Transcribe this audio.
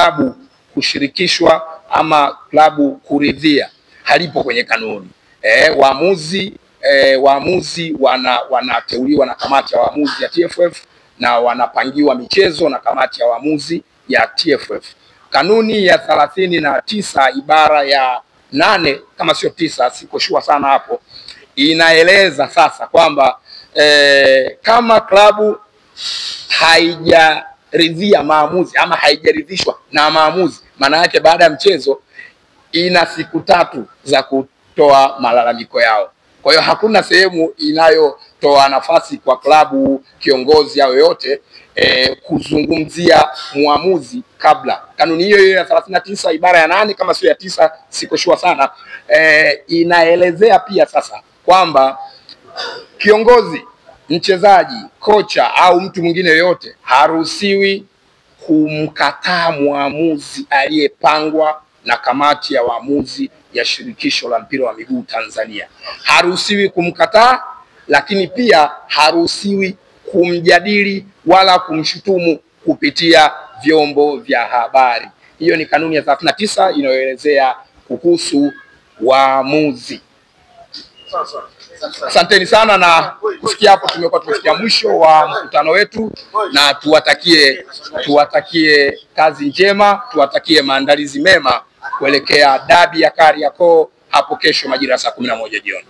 klabu kushirikishwa ama klabu kuridhia, halipo kwenye kanuni. Waamuzi wanateuliwa na kamati ya waamuzi ya TFF na wanapangiwa michezo na kamati ya waamuzi ya TFF. Kanuni ya 39 ibara ya 8 kama sio 9, siko sure sana hapo, inaeleza sasa kwamba kama klabu haijaridhia maamuzi ama haijaridhishwa na maamuzi, maana yake baada ya mchezo ina siku 3 za kutoa malalamiko yao. Kwa hiyo hakuna sehemu inayotoa nafasi kwa klabu, kiongozi au yoyote kuzungumzia muamuzi kabla. Kanuni hiyo ya 39 ibara ya 8 kama sio ya 9, siko sure sana, inaelezea pia sasa kwamba kiongozi, mchezaji, kocha au mtu mwingine yoyote haruhusiwi kumkataa muamuzi aliyepangwa na kamati ya waamuzi ya shirikisho la mpira wa miguu Tanzania. Haruhusiwi kumkataa, lakini pia haruhusiwi kumjadili wala kumshutumu kupitia vyombo vya habari. Hiyo ni kanuni ya 39 inayoelezea kuhusu waamuzi. Asanteni sana, na kufikia hapo tumefikia mwisho wa mkutano wetu, na tuwatakie kazi njema, tuwatakie maandalizi mema kuelekea dabi ya Kariakoo hapo kesho majira ya saa 11 jioni.